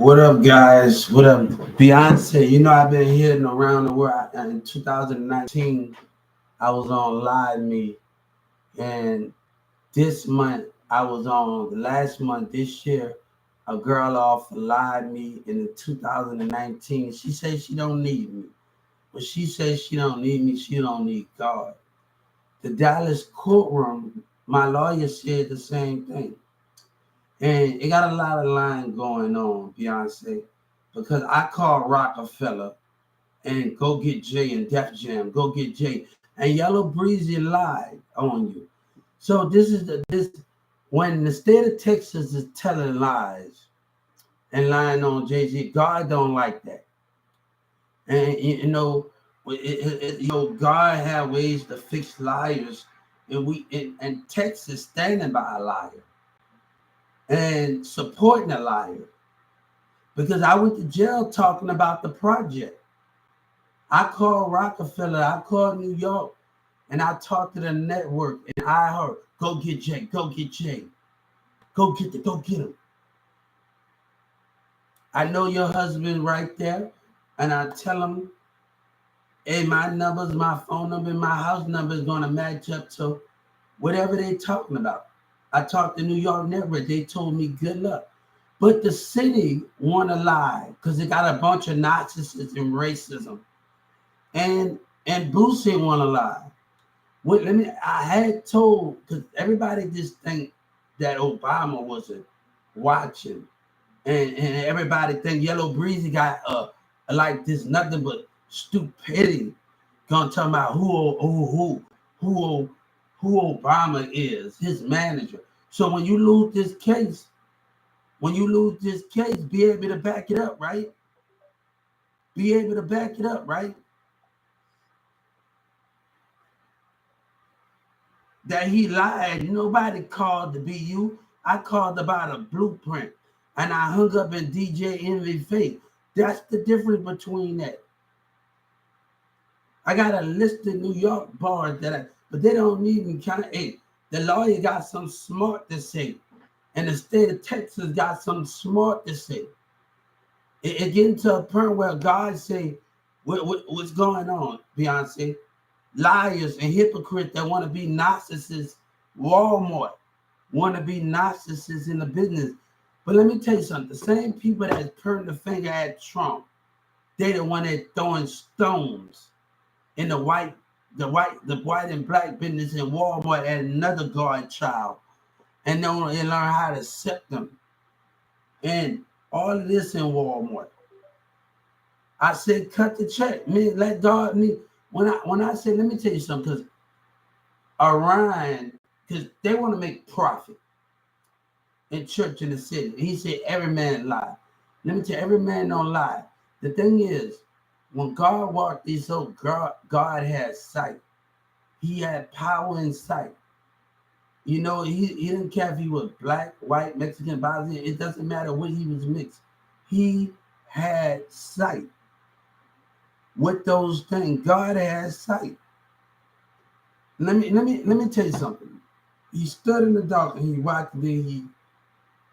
What up, guys? What up, Beyonce? I've been hitting around the world. In 2019, I was on Live Me, and this month I was on. Last month this year, a girl off Live Me in 2019. She says she don't need me, but she says she don't need me. She don't need God. The Dallas courtroom, my lawyer said the same thing. And it got a lot of line going on, Beyonce, because I called Rockefeller and Go Get Jay and Def Jam, Go Get Jay, and Yellow Breezy lied on you. So this when the state of Texas is telling lies and lying on Jay-Z, God don't like that. And God have ways to fix liars, and and Texas standing by a liar and supporting a liar. Because I went to jail talking about the project. I called Rockefeller, I called New York, and I talked to the network, and I heard, go get Jay, go get Jay, go get him. I know your husband right there, and I tell him, hey, my numbers, my phone number, my house number is gonna match up to whatever they talking about. I talked to New York network, they told me good luck. But the city want to lie because they got a bunch of narcissists and racism. And Boosie want to lie. I had told, because everybody just think that Obama wasn't watching. And everybody think Yellow Breezy got like this nothing but stupidity. Gonna talk about who Obama is, his manager. So when you lose this case, be able to back it up, right? Be able to back it up, right? That he lied. Nobody called to be you. I called about a blueprint. And I hung up in DJ Envy Faith. That's the difference between that. I got a list of New York bars but they don't even kind of, hey, the lawyer got some smart to say. And the state of Texas got some smart to say. It getting to a point where God say, what's going on, Beyonce? Liars and hypocrites that want to be narcissists. Walmart want to be narcissists in the business. But let me tell you something. The same people that turned the finger at Trump, they the one that throwing stones in the white and black business in Walmart at another godchild. And they learn how to accept them. And all of this in Walmart. I said, cut the check. Man, let God me. When I say, let me tell you something, because Orion, because they want to make profit in church in the city. He said, every man lie. Let me tell you, every man don't lie. The thing is, when God walked this earth, God had sight. He had power and sight. He didn't care if he was black, white, Mexican, Brazilian. It doesn't matter what he was mixed. He had sight. With those things, God has sight. Let me tell you something. He stood in the dark and he watched, and then he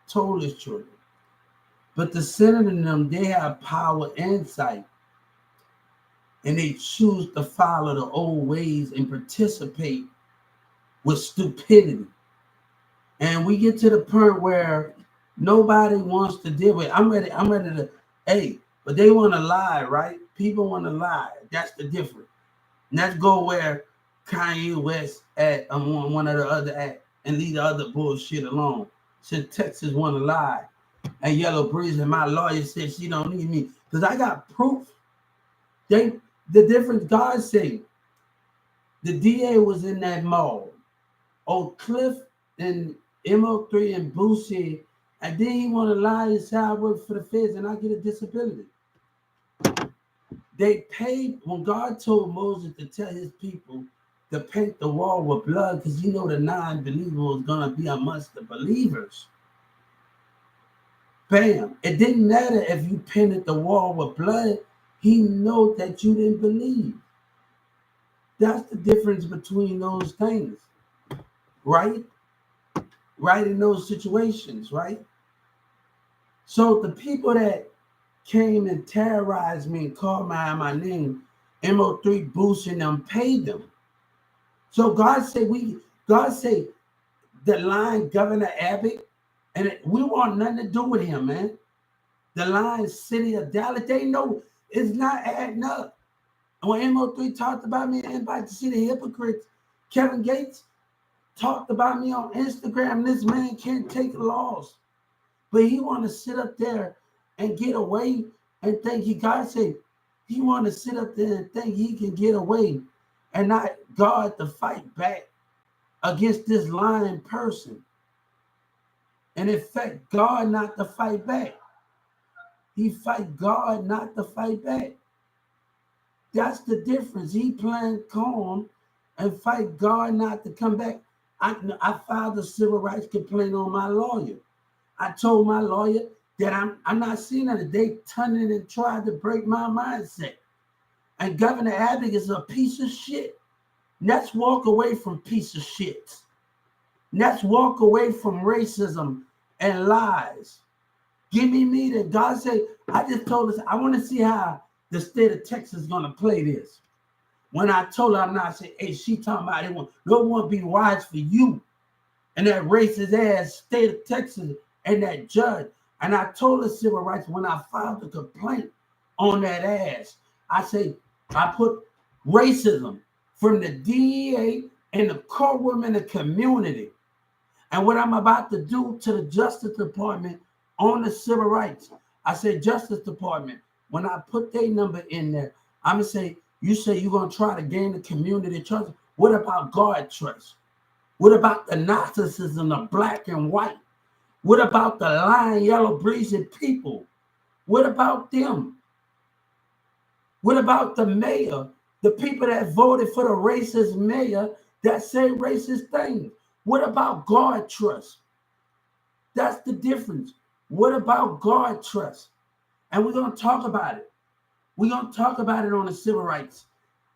told his children. But the sinner in them, they have power and sight. And they choose to follow the old ways and participate with stupidity. And we get to the point where nobody wants to deal with it. I'm ready to, hey, but they want to lie, right? People want to lie. That's the difference. And let's go where Kanye West at one of the other at and leave the other bullshit alone. Since Texas want to lie. And Yellow Breeze and my lawyer said she don't need me. Because I got proof. The difference God said. The DA was in that mall. Old Cliff and MO3 and Boosie, and then he want to lie and say I work for the feds and I get a disability. They paid when God told Moses to tell his people to paint the wall with blood because the non-believer was going to be amongst the believers. Bam. It didn't matter if you painted the wall with blood. He know that you didn't believe. That's the difference between those things, right? Right in those situations, right? So the people that came and terrorized me and called my name, MO3 boosting them, paid them. So God say the line Governor Abbott, and we want nothing to do with him, man. The line City of Dallas, they know it's not adding up. And when MO3 talked about me, anybody to see the hypocrites, Kevin Gates talked about me on Instagram. This man can't take a loss. But he want to sit up there and get away and think God said he want to sit up there and think he can get away and not God to fight back against this lying person. And in fact, God not to fight back. He fight God not to fight back. That's the difference. He playing calm and fight God not to come back. I filed a civil rights complaint on my lawyer. I told my lawyer that I'm not seeing that they turning and tried to break my mindset. And Governor Abbott is a piece of shit. Let's walk away from piece of shit. Let's walk away from racism and lies. Give me that. God said, I just told us, I want to see how the state of Texas is going to play this. When I told her, I said, hey, she talking about it. No one be wise for you. And that racist ass state of Texas and that judge. And I told her civil rights when I filed the complaint on that ass. I say, I put racism from the DEA and the courtroom in the community. And what I'm about to do to the Justice Department on the civil rights. I said, Justice Department, when I put their number in there, I'm going to say, you say you're going to try to gain the community trust. What about God trust? What about the narcissism of black and white? What about the lying, yellow, breezy people? What about them? What about the mayor? The people that voted for the racist mayor that say racist things? What about God trust? That's the difference. What about God trust? And we're going to talk about it. We're going to talk about it on the civil rights.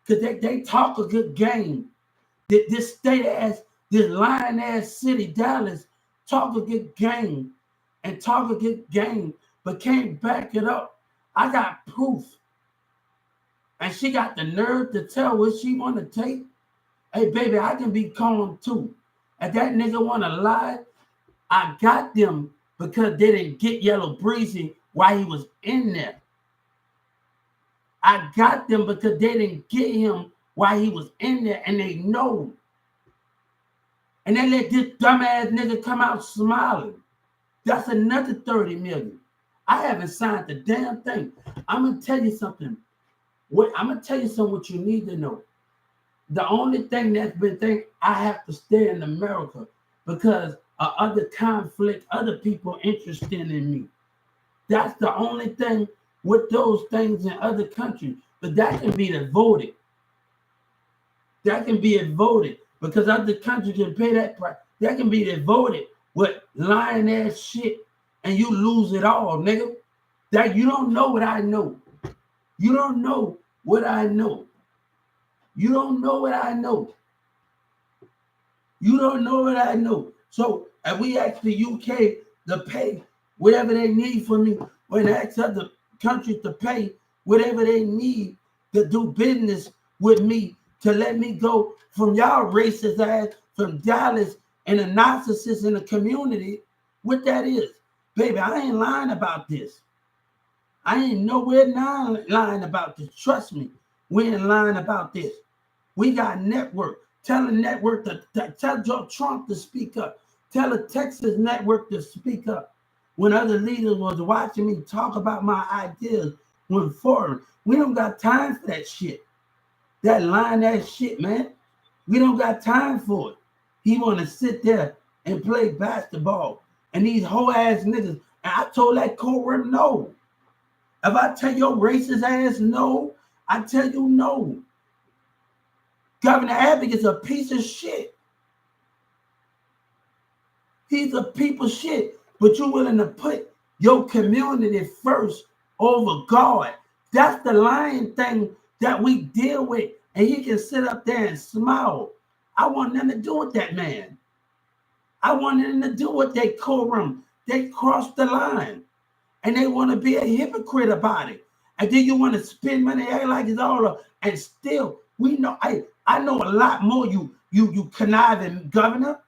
Because they talk a good game. This state-ass, this lying-ass city, Dallas, talk a good game and talk a good game, but can't back it up. I got proof. And she got the nerve to tell what she want to take. Hey, baby, I can be calm too. If that nigga want to lie, I got them because they didn't get Yellow Breezy while he was in there. I got them because they didn't get him while he was in there, and they know. And they let this dumbass nigga come out smiling. That's another 30 million. I haven't signed the damn thing. I'm going to tell you something. I'm going to tell you something what you need to know. The only thing that's been thinking, I have to stay in America because of other conflict, other people interested in me. That's the only thing with those things in other countries. But that can be devoted. That can be devoted because other countries can pay that price. That can be devoted with lying ass shit and you lose it all, nigga. That you don't know what I know. You don't know what I know. You don't know what I know. You don't know what I know. So if we ask the UK to pay whatever they need for me, when I ask other countries to pay whatever they need to do business with me, to let me go from y'all racist ass, from Dallas and the narcissists in the community, what that is. Baby, I ain't lying about this. I ain't nowhere lying about this. Trust me, we ain't lying about this. We got network. Tell the network to tell Joe Trump to speak up. Tell the Texas network to speak up. When other leaders was watching me talk about my ideas when foreign, we don't got time for that shit. That lying ass shit, man. We don't got time for it. He want to sit there and play basketball. And these whole ass niggas, and I told that courtroom no. If I tell your racist ass no, I tell you no. Governor Abbott is a piece of shit. He's a piece of shit. But you're willing to put your community first over God. That's the lying thing that we deal with. And he can sit up there and smile. I want nothing to do with that man. I want nothing to do with that courtroom. They crossed the line. and they want to be a hypocrite about it. And then you want to spend money, act like it's all up, and still, we know, I know a lot more you conniving governor.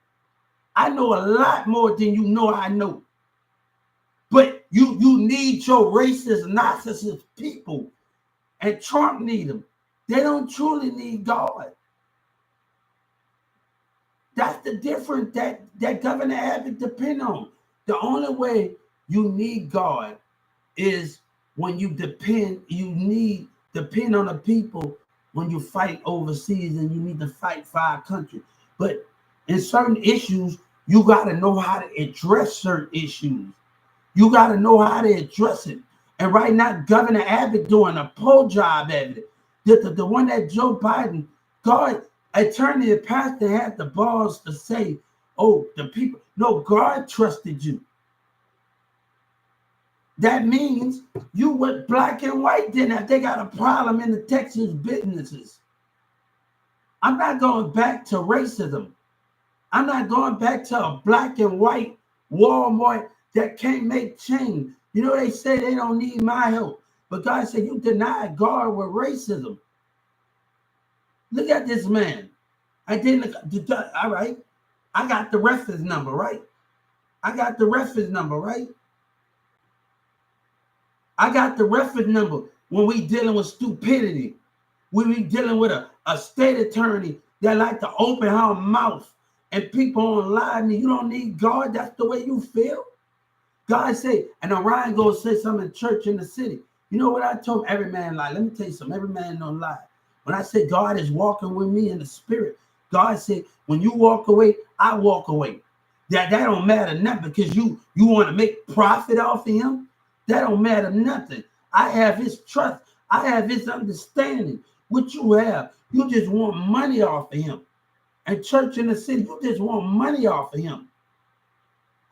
I know a lot more than you know I know. But you need your racist, narcissist people, and Trump need them. They don't truly need God. That's the difference that Governor Abbott depend on. The only way you need God is when you depend on the people when you fight overseas and you need to fight for our country. But in certain issues, you got to know how to address certain issues. You got to know how to address it. And right now, Governor Abbott doing a poor job at it. The one that Joe Biden, God, attorney and pastor had the balls to say, oh, the people, no, God trusted you. That means you what black and white didn't have. They got a problem in the Texas businesses. I'm not going back to racism. I'm not going back to a black and white Walmart that can't make change. You know, they say they don't need my help. But God said, you denied God with racism. Look at this man. I didn't, all right. I got the reference number, right? I got the reference number, right? I got the reference number when we dealing with stupidity. When we dealing with a state attorney that like to open her mouth and people online, you don't need God. That's the way you feel. God say, and Orion goes say something in church in the city. You know what I told him? Every man lie. Let me tell you something. Every man don't lie. When I say God is walking with me in the spirit, God said, when you walk away, I walk away. That don't matter nothing because you want to make profit off of him. That don't matter nothing. I have his trust. I have his understanding. What you have, you just want money off of him. And church in the city, you just want money off of him.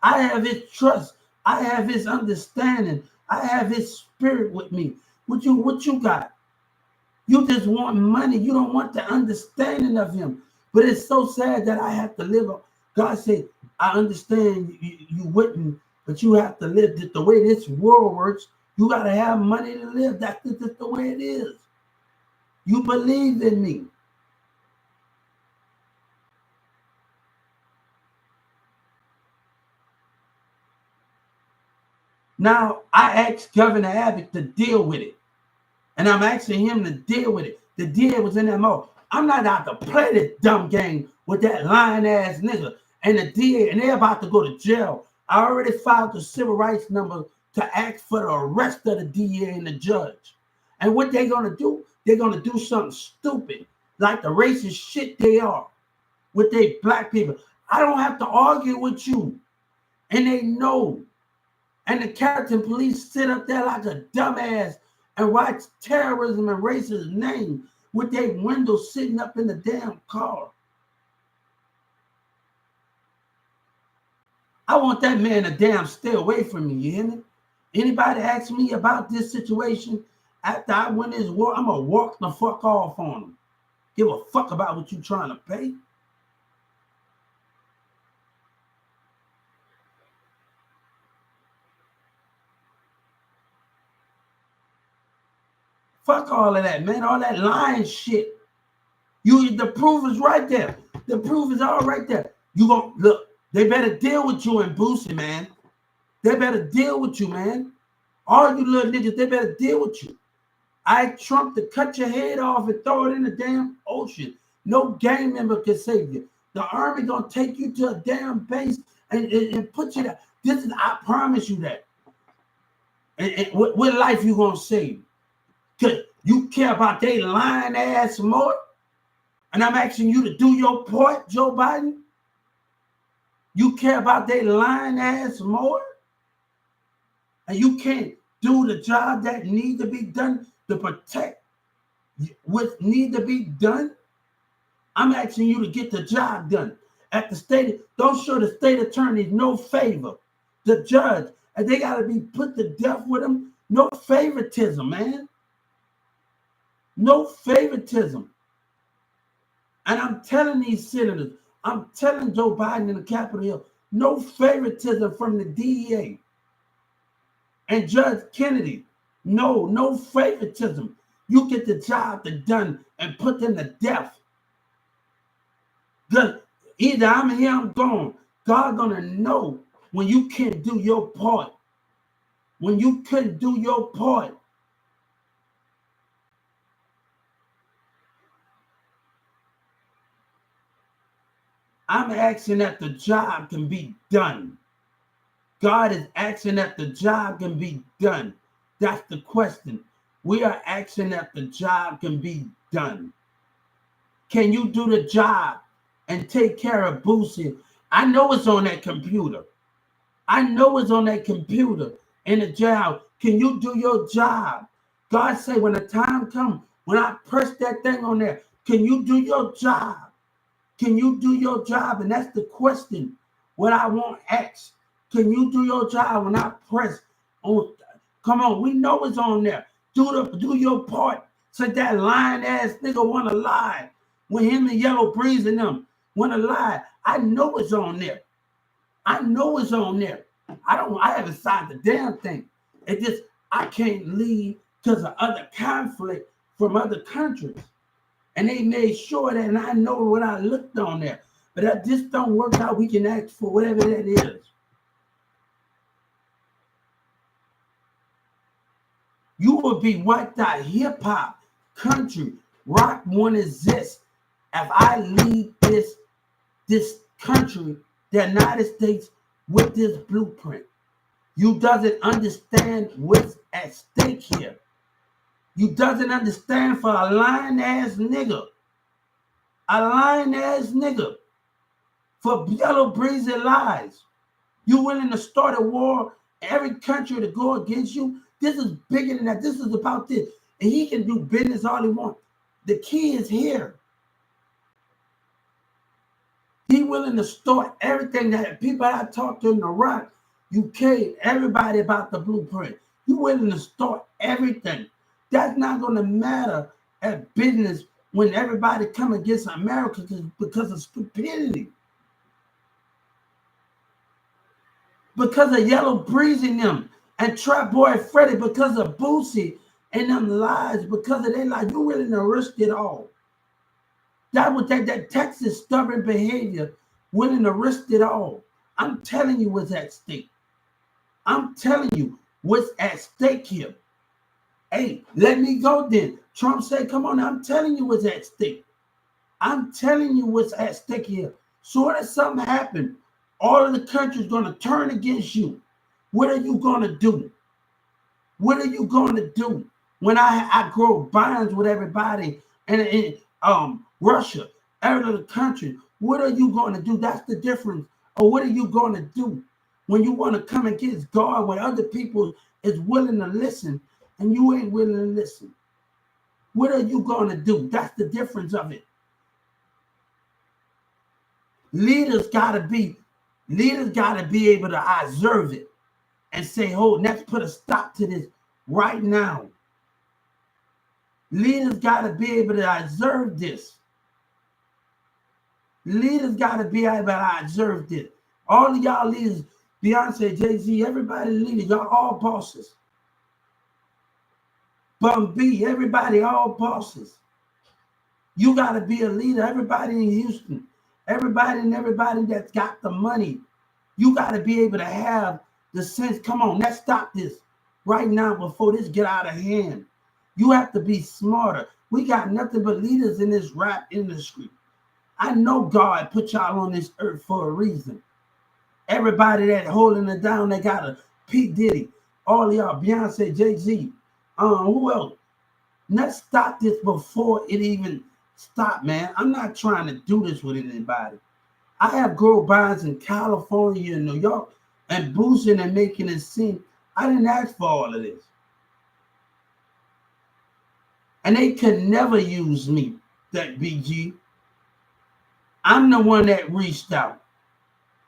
I have his trust. I have his understanding. I have his spirit with me. What you got? You just want money. You don't want the understanding of him. But it's so sad that I have to live. God said, I understand you wouldn't, but you have to live the way this world works. You got to have money to live. That's just the way it is. You believe in me. Now, I asked Governor Abbott to deal with it. And I'm asking him to deal with it. The DA was in that mode. I'm not out to play this dumb game with that lying-ass nigga. And the DA, and they're about to go to jail. I already filed the civil rights number to ask for the arrest of the DA and the judge. And what they're going to do, they're going to do something stupid, like the racist shit they are with they black people. I don't have to argue with you. And they know. And the Carrollton police sit up there like a dumbass and watch terrorism and racist name with their windows sitting up in the damn car. I want that man to damn stay away from me, you hear me? Anybody ask me about this situation after I win this war, I'm going to walk the fuck off on them. Give a fuck about what you trying to pay. Fuck all of that, man. All that lying shit. The proof is right there. The proof is all right there. You gonna look, they better deal with you and Boosie, man. They better deal with you, man. All you little niggas, they better deal with you. I Trump to cut your head off and throw it in the damn ocean. No gang member can save you. The army gonna take you to a damn base and put you there. This is, I promise you that. And what life you gonna save? Cause you care about they lying ass more? And I'm asking you to do your part, Joe Biden? You care about they lying ass more? And you can't do the job that need to be done to protect what need to be done? I'm asking you to get the job done. At the state, don't show the state attorneys no favor. The judge, and they got to be put to death with them. No favoritism, man. No favoritism. And I'm telling these senators, I'm telling Joe Biden in the Capitol Hill, no favoritism from the DEA. And Judge Kennedy, no favoritism. You get the job done and put them to death. Because either I'm here, I'm gone. God gonna know when you can't do your part. When you couldn't do your part. I'm asking that the job can be done. God is asking that the job can be done. That's the question. We are asking that the job can be done. Can you do the job and take care of Boosie? I know it's on that computer. I know it's on that computer in the jail. Can you do your job? God say when the time comes, when I press that thing on there, can you do your job? Can you do your job? And that's the question. What I want asked. Can you do your job when I press on? Come on, we know it's on there. Do your part. So that lying ass nigga wanna lie. When him and Yellow Breeze and them wanna lie. I know it's on there. I know it's on there. I haven't signed the damn thing. It just I can't leave because of other conflict from other countries. And they made sure that, and I know what I looked on there. But if this don't work out, we can ask for whatever that is. You will be wiped out. Hip hop, country, rock won't exist if I lead this country, the United States, with this blueprint. You doesn't understand what's at stake here. You doesn't understand for a lying ass nigga. A lying ass nigga. For Yellow Breezy lies. You willing to start a war, every country to go against you? This is bigger than that. This is about this. And he can do business all he wants. The key is here. He willing to start everything that people I talked to in Iraq, UK, everybody about the blueprint. You willing to start everything. That's not going to matter at business when everybody come against America because of stupidity. Because of Yellow Breeze in them and Trap Boy Freddy, because of Boosie and them lies, because of their lies, you willing to risk it all. That would take that Texas stubborn behavior, willing to risk it all. I'm telling you what's at stake. I'm telling you what's at stake here. Hey, let me go then. Trump said, come on, I'm telling you what's at stake. I'm telling you what's at stake here. So if something happened, all of the country's going to turn against you. What are you going to do? What are you going to do? When I grow bonds with everybody in Russia, every other country, what are you going to do? That's the difference. Or what are you going to do when you want to come against God, when other people is willing to listen and you ain't willing to listen? What are you going to do? That's the difference of it. Leaders got to be able to observe it and say, oh, let's put a stop to this right now. Leaders got to be able to observe this. Leaders got to be able to observe this. All of y'all leaders, Beyonce, Jay-Z, everybody leaders, y'all all bosses. Bum B, everybody, all bosses. You got to be a leader. Everybody in Houston, everybody that's got the money, you got to be able to have the sense, come on, let's stop this right now before this get out of hand. You have to be smarter. We got nothing but leaders in this rap industry. I know God put y'all on this earth for a reason. Everybody that holding it down, they got a P. Diddy, all y'all, Beyonce, Jay-Z, who else? Let's stop this before it even stop, man. I'm not trying to do this with anybody. I have grow bonds in California and New York and boosting and making it seem I didn't ask for all of this. And they could never use me, that BG. I'm the one that reached out.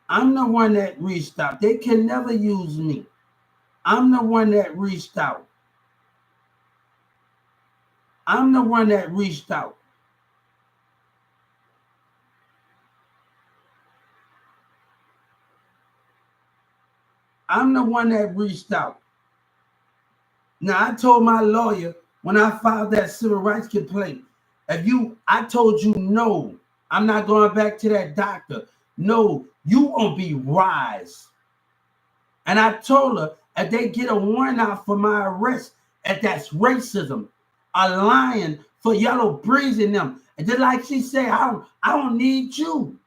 I'm the one that reached out. They can never use me. I'm the one that reached out. I'm the one that reached out. I'm the one that reached out. Now, I told my lawyer when I filed that civil rights complaint, I told you, no, I'm not going back to that doctor. No, you won't be wise. And I told her, if they get a warrant out for my arrest, if that's racism, a lying for yellow breezing them. And just like she said, I don't need you.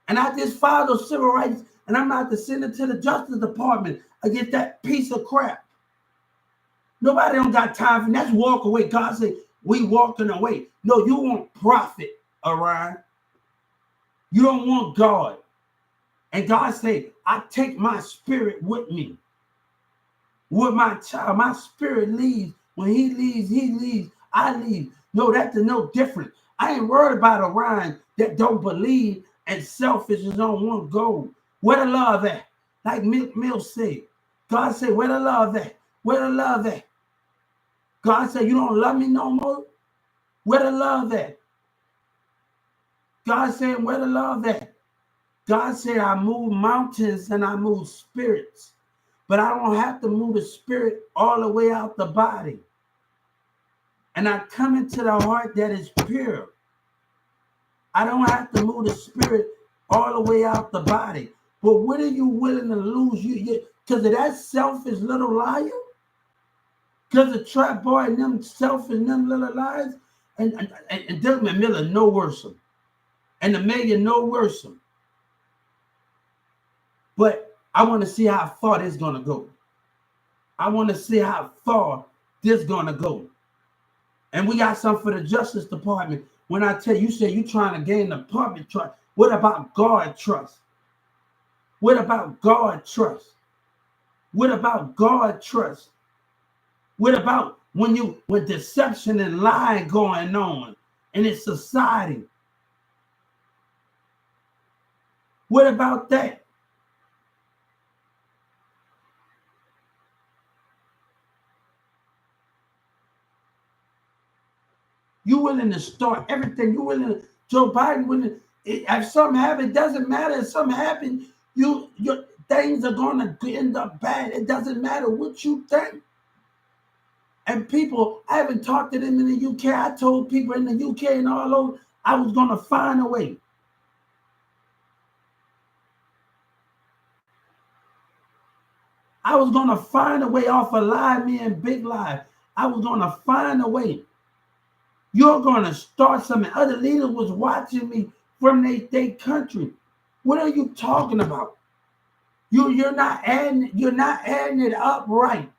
And I just filed those civil rights, and I'm about to send it to the Justice Department against that piece of crap. Nobody don't got time for that. That's walk away. God said, we walking away. No, you want profit, Orion. You don't want God. And God said, I take my spirit with me. With my child, my spirit leaves. When he leaves, I leave. No, that's no different. I ain't worried about Orion that don't believe and selfish is on one goal. Where the love at? Like Mill said. God said, where the love at? Where the love at? God said, you don't love me no more? Where the love at? God said, where the love at? God said, I move mountains and I move spirits, but I don't have to move the spirit all the way out the body. And I come into the heart that is pure. I don't have to move the spirit all the way out the body. But what are you willing to lose? Because of that selfish little liar? Because the trap boy and them selfish and them little lies? And Desmond Miller no worse. And the mayor no worse. But I want to see how far this is going to go. I want to see how far this is going to go. And we got something for the Justice Department. When I tell you, say you're trying to gain the public trust. What about God trust? What about God trust? What about God trust? What about when deception and lying going on in its society? What about that? You willing to start everything? You willing to, Joe Biden willing? If something happens, it doesn't matter. If something happens, your things are gonna end up bad. It doesn't matter what you think. And people, I haven't talked to them in the UK. I told people in the UK and all over, I was gonna find a way. I was gonna find a way off of Live Me and Big Live. I was gonna find a way. You're going to start something. Other leaders was watching me from their country. What are you talking about? You're not adding it up right.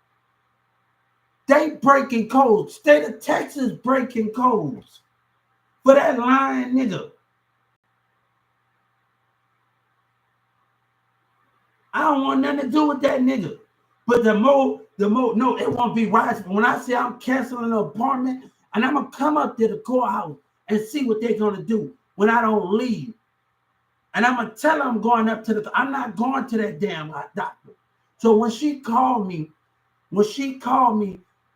They breaking codes. State of Texas breaking codes for that lying nigga. I don't want nothing to do with that nigga. But the more, no, it won't be right. When I say I'm canceling an apartment, and I'm going to come up to the courthouse and see what they're going to do when I don't leave. And I'm going to tell them I'm going up to I'm not going to that damn doctor. So when she called me,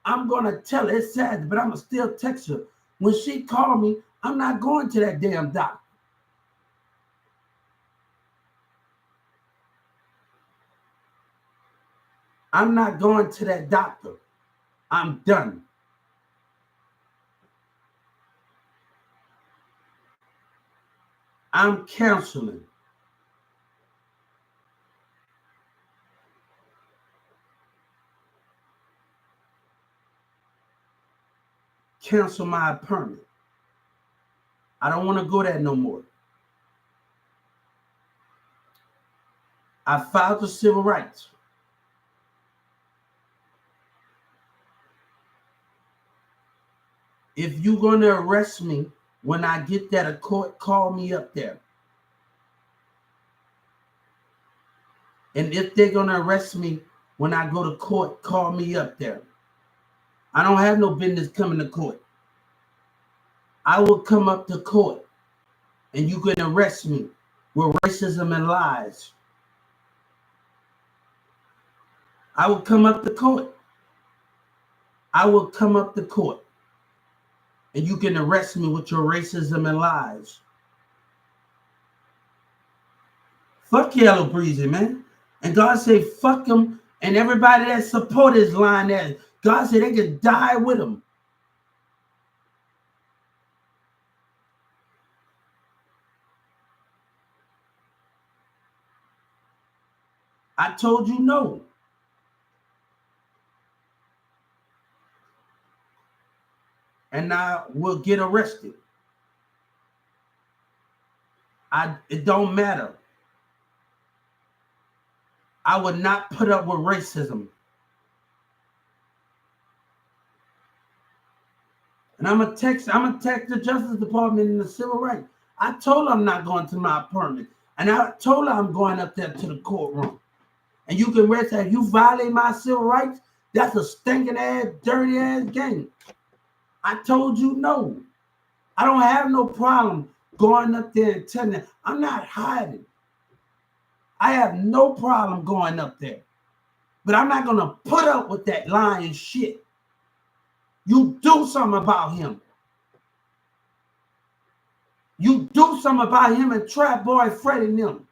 I'm going to tell her. It's sad, but I'm going to still text her. When she called me, I'm not going to that damn doctor. I'm not going to that doctor. I'm done. I'm canceling. Cancel my appointment. I don't want to go there no more. I filed for civil rights. If you're going to arrest me when I get there to court, call me up there. And if they're going to arrest me when I go to court, call me up there. I don't have no business coming to court. I will come up to court and you can arrest me with racism and lies. I will come up to court. I will come up to court and you can arrest me with your racism and lies. Fuck Yellow Breezy, man. And God say, fuck them And everybody that support his line there, God said they can die with him. I told you no. And now we'll get arrested. It don't matter. I would not put up with racism. And I'm gonna text the Justice Department and the Civil Rights. I told her I'm not going to my apartment. And I told her I'm going up there to the courtroom. And you can rest that. If you violate my civil rights, that's a stinking ass, dirty ass game. I told you no. I don't have no problem going up there and telling them. I'm not hiding. I have no problem going up there. But I'm not going to put up with that lying shit. You do something about him. You do something about him and Trap Boy Fred and them.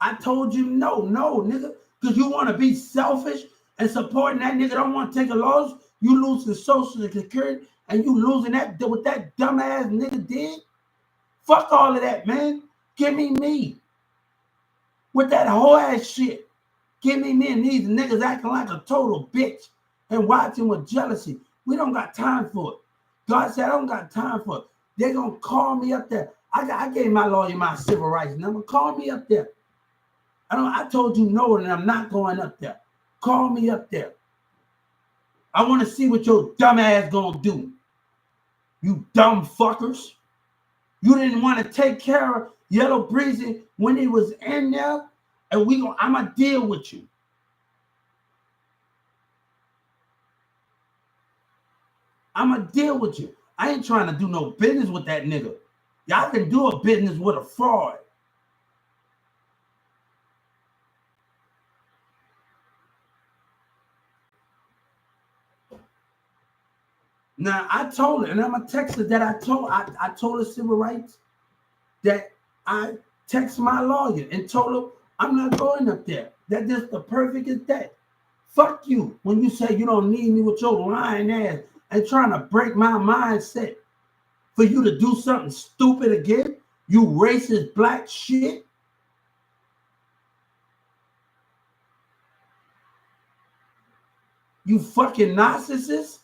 I told you no, nigga. Because you want to be selfish and supporting that nigga don't want to take a loss. You losing Social Security and you losing that what that dumbass nigga did. Fuck all of that, man. Give me me. With that whole ass shit. Give me me and these niggas acting like a total bitch and watching with jealousy. We don't got time for it. God said I don't got time for it. They're going to call me up there. I gave my lawyer my civil rights number. Call me up there. I told you no, and I'm not going up there. Call me up there. I want to see what your dumb ass gonna do. You dumb fuckers. You didn't want to take care of Yellow Breezy when he was in there, and I'm gonna deal with you. I'm gonna deal with you. I ain't trying to do no business with that nigga. Y'all can do a business with a fraud. Now I told her, and I'm gonna text her that I told her civil rights that I text my lawyer and told her I'm not going up there. That just the perfect is that. Fuck you when you say you don't need me with your lying ass and trying to break my mindset for you to do something stupid again. You racist black shit. You fucking narcissist.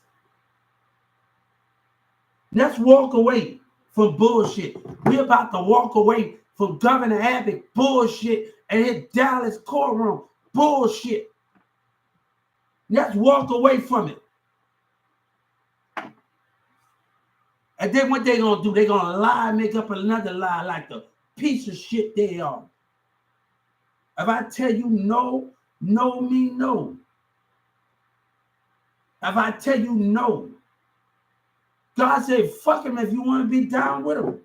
Let's walk away from bullshit. We're about to walk away from Governor Abbott bullshit and his Dallas courtroom bullshit. Let's walk away from it. And then what they gonna do? They gonna lie, make up another lie like the piece of shit they are. If I tell you no, no me no. If I tell you no, God said, fuck him if you want to be down with him.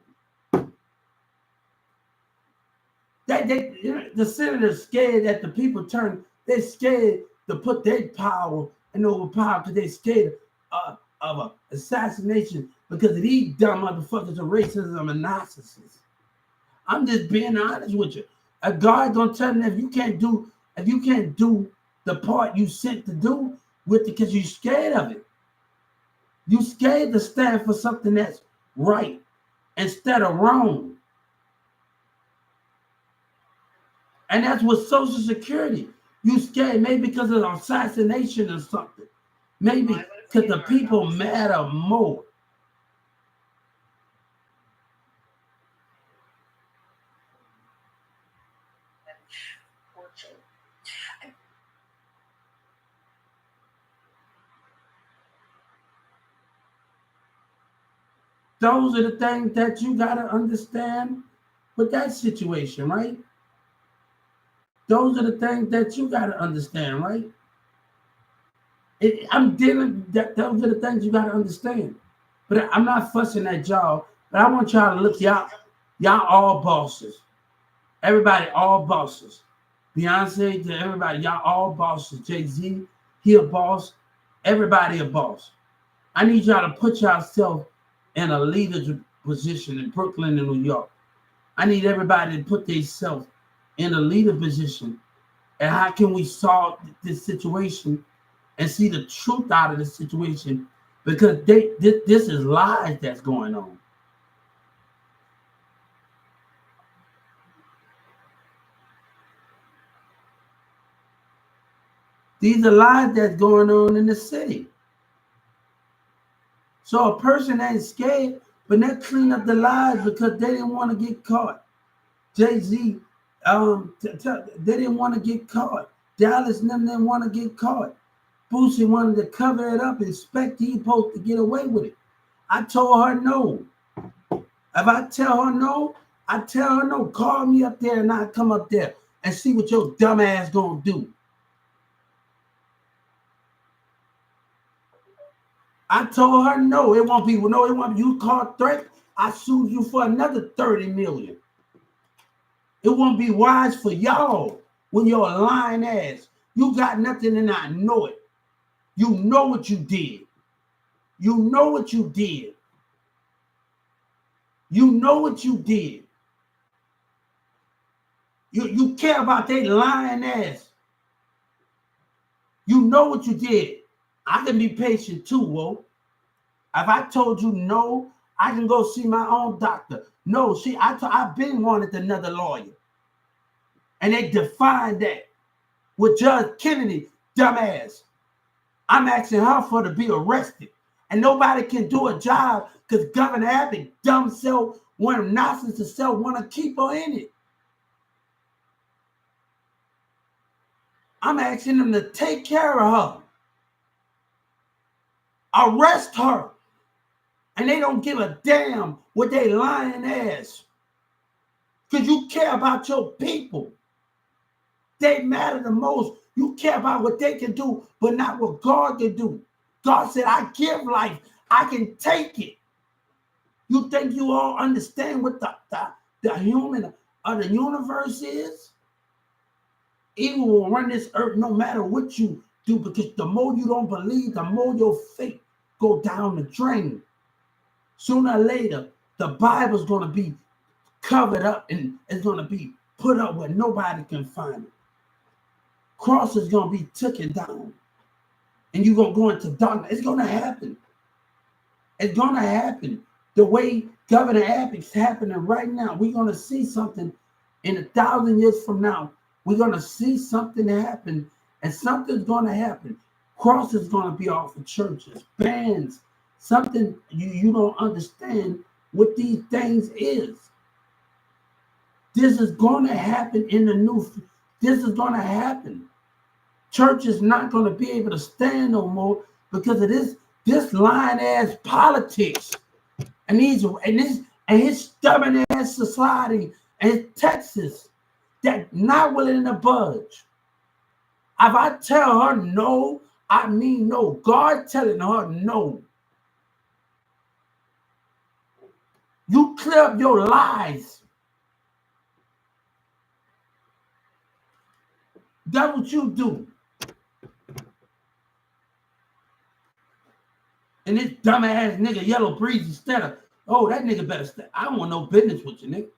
The senators scared that the people turn, they're scared to put their power and overpower because they're scared of an assassination because of these dumb motherfuckers of racism and narcissists. I'm just being honest with you. A God gonna tell them if you can't do the part you sent to do with it because you're scared of it. You scared to stand for something that's right instead of wrong. And that's with Social Security. You scared maybe because of assassination or something. Maybe because the people matter more. Those are the things that you got to understand with that situation, right? Those are the things that you got to understand, right? Those are the things you got to understand. But I'm not fussing at y'all, but I want y'all to look, y'all all bosses. Everybody, all bosses. Beyonce, to everybody, y'all all bosses. Jay-Z, he a boss. Everybody a boss. I need y'all to put yourself in a leadership position in Brooklyn and New York. I need everybody to put themselves in a leader position. And how can we solve this situation and see the truth out of the situation? Because this is lies that's going on. These are lies that's going on in the city. So a person ain't scared, but they clean up the lies because they didn't want to get caught. Jay-Z, they didn't want to get caught. Dallas and them didn't want to get caught. Boosie wanted to cover it up and expect he supposed to get away with it. I told her no. If I tell her no, I tell her no. Call me up there and I come up there and see what your dumb ass gonna do. I told her no. It won't be you caught threat. I sue you for another 30 million. It won't be wise for y'all when you're a lying ass. You got nothing and I know it. You know what you did. You know what you did. You know what you did. You care about that lying ass. You know what you did. I can be patient too, whoa. If I told you no, I can go see my own doctor. No, see, I've been wanted another lawyer. And they defined that with Judge Kennedy, dumbass. I'm asking her for to be arrested. And nobody can do a job because Governor Abbott, dumb self, want nonsense to self, want to keep her in it. I'm asking them to take care of her. Arrest her. And they don't give a damn what they lying ass. Because you care about your people. They matter the most. You care about what they can do, but not what God can do. God said, I give life. I can take it. You think you all understand what the human of the universe is? Evil will run this earth no matter what you do, because the more you don't believe, the more your faith go down the drain. Sooner or later, the Bible's going to be covered up and it's going to be put up where nobody can find it. Cross is going to be taken down. And you're going to go into darkness. It's going to happen. It's going to happen. The way Governor Abbott's happening right now, we're going to see something in 1,000 years from now. We're going to see something happen, and something's going to happen. Cross is going to be off of churches, bands, something you don't understand what these things is. This is going to happen in the new. This is going to happen. Church is not going to be able to stand no more because of this lying ass politics and his stubborn ass society and Texas that not willing to budge. If I tell her no, I mean no. God telling her no. You clear up your lies. That's what you do. And this dumbass nigga, Yellow Breeze, instead of, oh, that nigga better stay. I don't want no business with you, nigga.